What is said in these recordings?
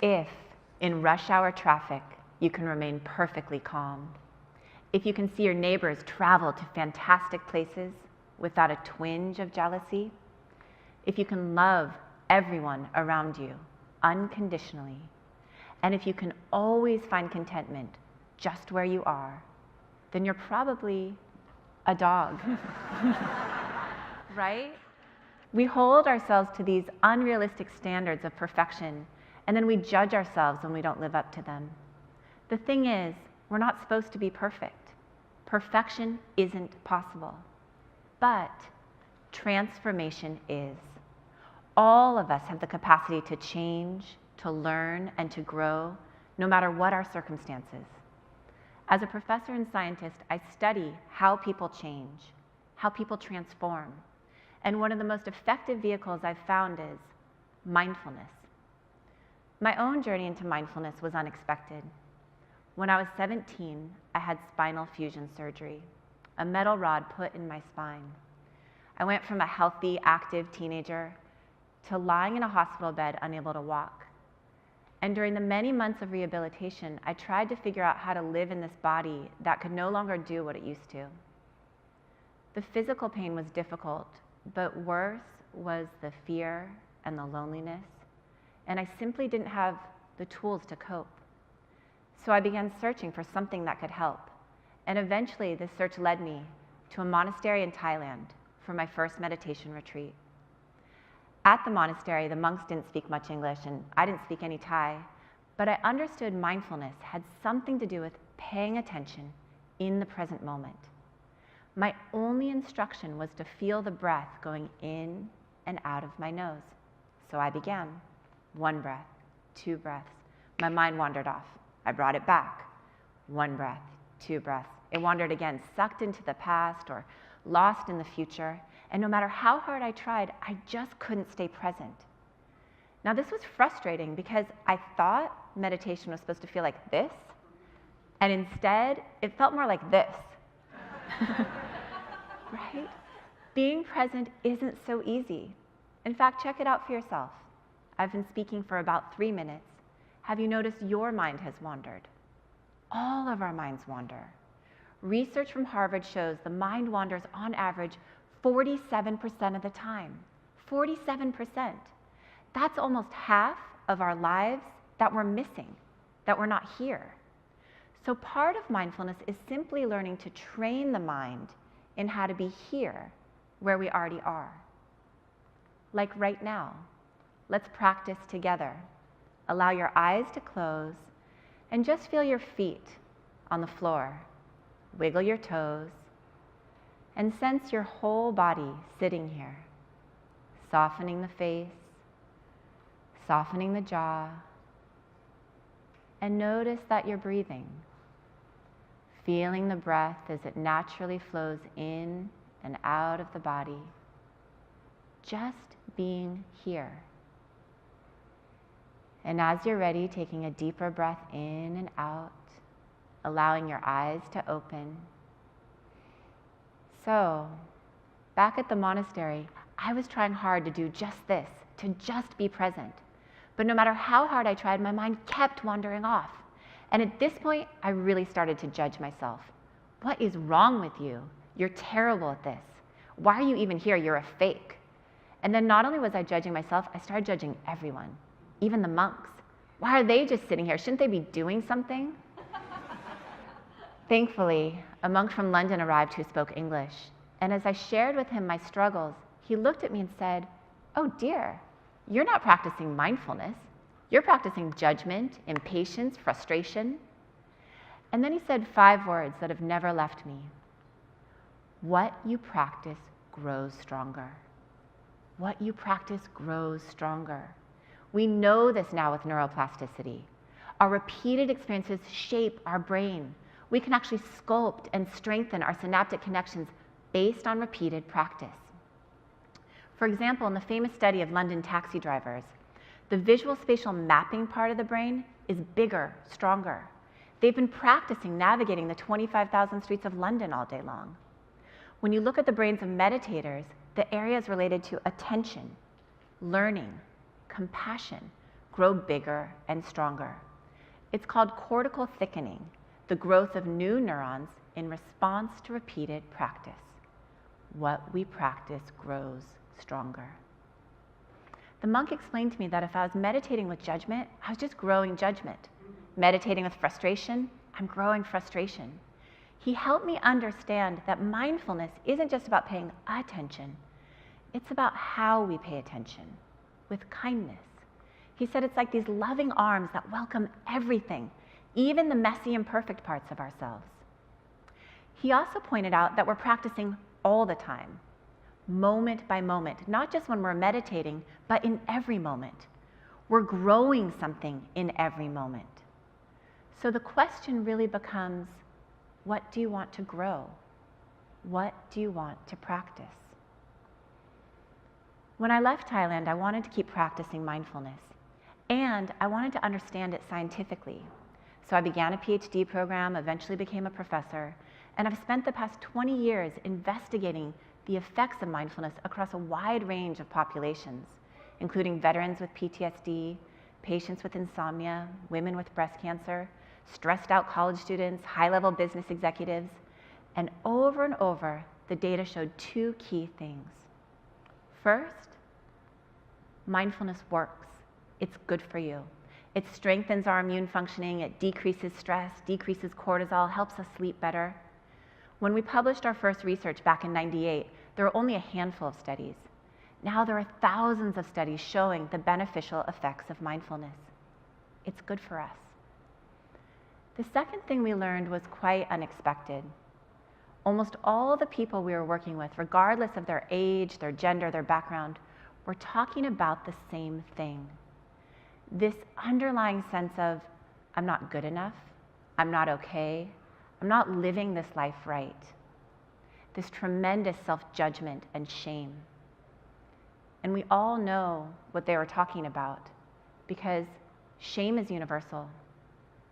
If, in rush hour traffic, you can remain perfectly calm, if you can see your neighbors travel to fantastic places without a twinge of jealousy, if you can love everyone around you unconditionally, and if you can always find contentment just where you are, then you're probably a dog, right? We hold ourselves to these unrealistic standards of perfection, and then we judge ourselves when we don't live up to them. The thing is, we're not supposed to be perfect. Perfection isn't possible, but transformation is. All of us have the capacity to change, to learn, and to grow, no matter what our circumstances. As a professor and scientist, I study how people change, how people transform. And one of the most effective vehicles I've found is mindfulness. My own journey into mindfulness was unexpected. When I was 17, I had spinal fusion surgery, a metal rod put in my spine. I went from a healthy, active teenager to lying in a hospital bed, unable to walk. And during the many months of rehabilitation, I tried to figure out how to live in this body that could no longer do what it used to. The physical pain was difficult, but worse was the fear and the loneliness, and I simply didn't have the tools to cope. So I began searching for something that could help, and eventually this search led me to a monastery in Thailand for my first meditation retreat. At the monastery, the monks didn't speak much English, and I didn't speak any Thai, but I understood mindfulness had something to do with paying attention in the present moment. My only instruction was to feel the breath going in and out of my nose. So I began. 1 breath, 2 breaths. My mind wandered off. I brought it back. 1 breath, 2 breaths. It wandered again, sucked into the past or lost in the future. And no matter how hard I tried, I just couldn't stay present. Now this was frustrating because I thought meditation was supposed to feel like this, and instead it felt more like this. Right? Being present isn't so easy. In fact, check it out for yourself. I've been speaking for about 3 minutes. Have you noticed your mind has wandered? All of our minds wander. Research from Harvard shows the mind wanders on average 47% of the time. 47%. That's almost half of our lives that we're missing, that we're not here. So part of mindfulness is simply learning to train the mind in how to be here where we already are. Like right now. Let's practice together. Allow your eyes to close and just feel your feet on the floor. Wiggle your toes and sense your whole body sitting here, softening the face, softening the jaw, and notice that you're breathing, feeling the breath as it naturally flows in and out of the body, just being here. And as you're ready, taking a deeper breath in and out, allowing your eyes to open. So, back at the monastery, I was trying hard to do just this, to just be present. But no matter how hard I tried, my mind kept wandering off. And at this point, I really started to judge myself. What is wrong with you? You're terrible at this. Why are you even here? You're a fake. And then not only was I judging myself, I started judging everyone, even the monks. Why are they just sitting here? Shouldn't they be doing something? Thankfully, a monk from London arrived who spoke English. And as I shared with him my struggles, he looked at me and said, "Oh dear, you're not practicing mindfulness. You're practicing judgment, impatience, frustration." And then he said 5 words that have never left me. What you practice grows stronger. What you practice grows stronger. We know this now with neuroplasticity. Our repeated experiences shape our brain. We can actually sculpt and strengthen our synaptic connections based on repeated practice. For example, in the famous study of London taxi drivers, the visual spatial mapping part of the brain is bigger, stronger. They've been practicing navigating the 25,000 streets of London all day long. When you look at the brains of meditators, the areas related to attention, learning, compassion, grow bigger and stronger. It's called cortical thickening, the growth of new neurons in response to repeated practice. What we practice grows stronger. The monk explained to me that if I was meditating with judgment, I was just growing judgment. Meditating with frustration, I'm growing frustration. He helped me understand that mindfulness isn't just about paying attention, it's about how we pay attention, with kindness. He said it's like these loving arms that welcome everything, even the messy, imperfect parts of ourselves. He also pointed out that we're practicing all the time, moment by moment, not just when we're meditating, but in every moment. We're growing something in every moment. So the question really becomes, what do you want to grow? What do you want to practice? When I left Thailand, I wanted to keep practicing mindfulness, and I wanted to understand it scientifically. So I began a PhD program, eventually became a professor, and I've spent the past 20 years investigating the effects of mindfulness across a wide range of populations, including veterans with PTSD, patients with insomnia, women with breast cancer, stressed out college students, high-level business executives, and over, the data showed two key things. First, mindfulness works. It's good for you. It strengthens our immune functioning, it decreases stress, decreases cortisol, helps us sleep better. When we published our first research back in '98, there were only a handful of studies. Now there are thousands of studies showing the beneficial effects of mindfulness. It's good for us. The second thing we learned was quite unexpected. Almost all the people we were working with, regardless of their age, their gender, their background, were talking about the same thing. This underlying sense of, I'm not good enough, I'm not okay, I'm not living this life right. This tremendous self-judgment and shame. And we all know what they were talking about, because shame is universal.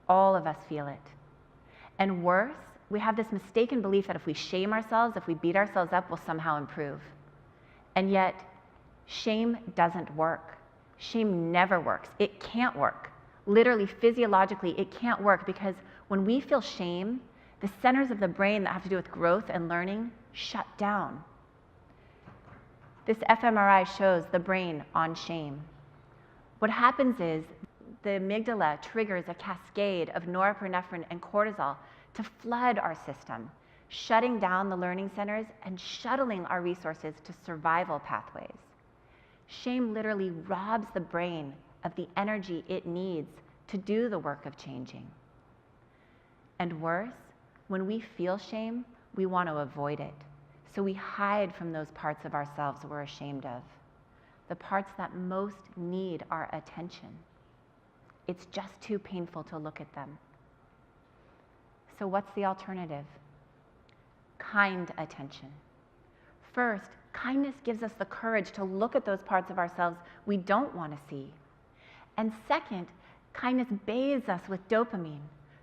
All of us feel it. And worse, we have this mistaken belief that if we shame ourselves, if we beat ourselves up, we'll somehow improve. And yet, shame doesn't work. Shame never works. It can't work. Literally, physiologically, it can't work, because when we feel shame, the centers of the brain that have to do with growth and learning shut down. This fMRI shows the brain on shame. What happens is the amygdala triggers a cascade of norepinephrine and cortisol to flood our system, shutting down the learning centers and shuttling our resources to survival pathways. Shame literally robs the brain of the energy it needs to do the work of changing. And worse, when we feel shame, we want to avoid it. So we hide from those parts of ourselves we're ashamed of, the parts that most need our attention. It's just too painful to look at them. So what's the alternative? Kind attention. First, kindness gives us the courage to look at those parts of ourselves we don't want to see. And second, kindness bathes us with dopamine,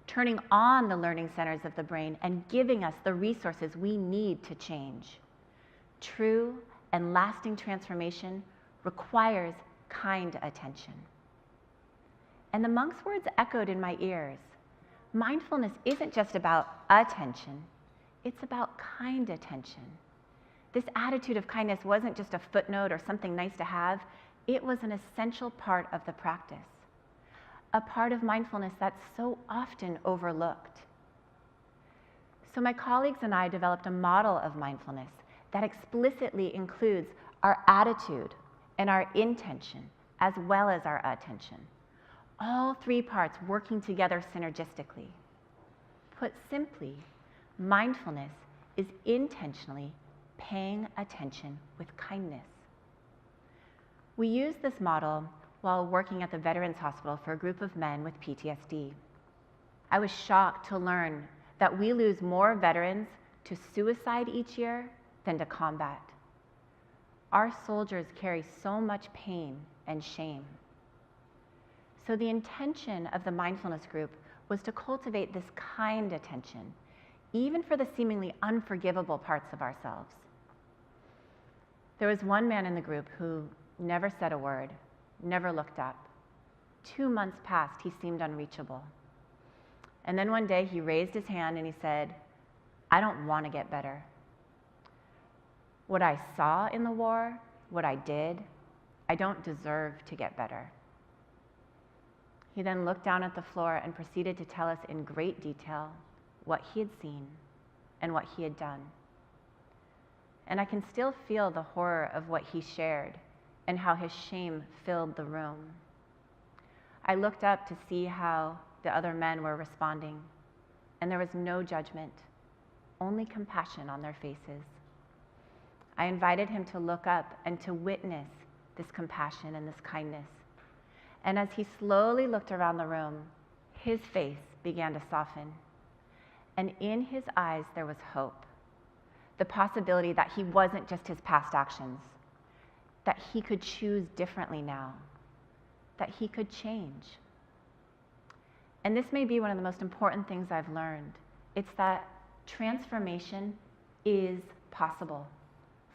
turning on the learning centers of the brain and giving us the resources we need to change. True and lasting transformation requires kind attention. And the monk's words echoed in my ears. Mindfulness isn't just about attention, it's about kind attention. This attitude of kindness wasn't just a footnote or something nice to have, it was an essential part of the practice. A part of mindfulness that's so often overlooked. So my colleagues and I developed a model of mindfulness that explicitly includes our attitude and our intention, as well as our attention. All three parts working together synergistically. Put simply, mindfulness is intentionally paying attention with kindness. We used this model while working at the Veterans Hospital for a group of men with PTSD. I was shocked to learn that we lose more veterans to suicide each year than to combat. Our soldiers carry so much pain and shame. So the intention of the mindfulness group was to cultivate this kind attention, even for the seemingly unforgivable parts of ourselves. There was one man in the group who never said a word, never looked up. 2 months passed, he seemed unreachable. And then one day he raised his hand and he said, I don't want to get better. What I saw in the war, what I did, I don't deserve to get better. He then looked down at the floor and proceeded to tell us in great detail what he had seen and what he had done. And I can still feel the horror of what he shared and how his shame filled the room. I looked up to see how the other men were responding, and there was no judgment, only compassion on their faces. I invited him to look up and to witness this compassion and this kindness. And as he slowly looked around the room, his face began to soften. And in his eyes, there was hope. The possibility that he wasn't just his past actions, that he could choose differently now, that he could change. And this may be one of the most important things I've learned. It's that transformation is possible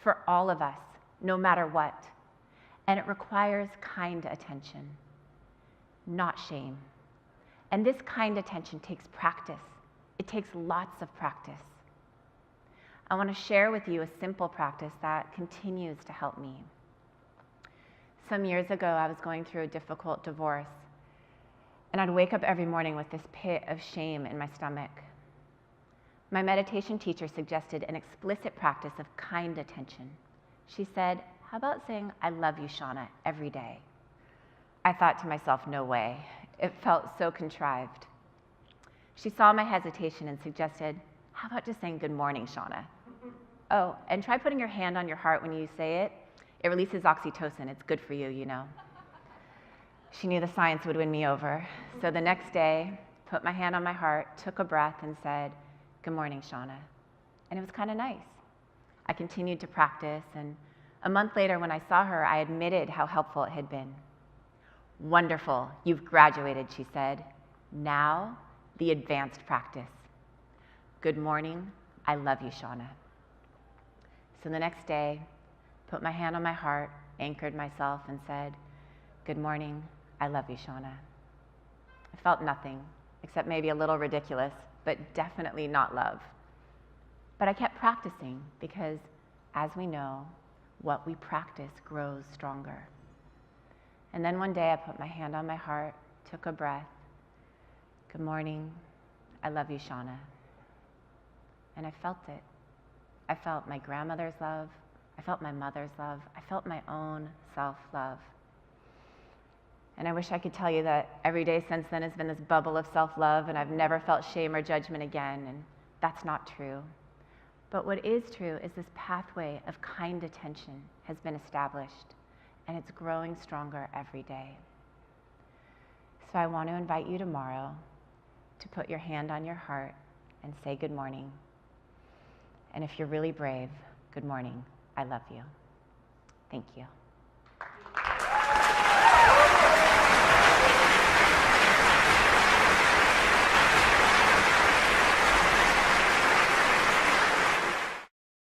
for all of us, no matter what. And it requires kind attention, not shame. And this kind attention takes practice. It takes lots of practice. I want to share with you a simple practice that continues to help me. Some years ago, I was going through a difficult divorce, and I'd wake up every morning with this pit of shame in my stomach. My meditation teacher suggested an explicit practice of kind attention. She said, how about saying, I love you, Shauna, every day? I thought to myself, no way. It felt so contrived. She saw my hesitation and suggested, how about just saying, good morning, Shauna? Oh, and try putting your hand on your heart when you say it. It releases oxytocin. It's good for you, you know. She knew the science would win me over. So the next day, put my hand on my heart, took a breath, and said, good morning, Shauna. And it was kind of nice. I continued to practice, and a month later when I saw her, I admitted how helpful it had been. Wonderful, you've graduated, she said. Now, the advanced practice. Good morning, I love you, Shauna. So the next day, put my hand on my heart, anchored myself, and said, good morning, I love you, Shauna. I felt nothing, except maybe a little ridiculous, but definitely not love. But I kept practicing because, as we know, what we practice grows stronger. And then one day I put my hand on my heart, took a breath. Good morning, I love you, Shauna. And I felt it. I felt my grandmother's love. I felt my mother's love. I felt my own self-love. And I wish I could tell you that every day since then has been this bubble of self-love and I've never felt shame or judgment again, and that's not true. But what is true is this pathway of kind attention has been established, and it's growing stronger every day. So I want to invite you tomorrow to put your hand on your heart and say good morning. And if you're really brave, good morning, I love you. Thank you.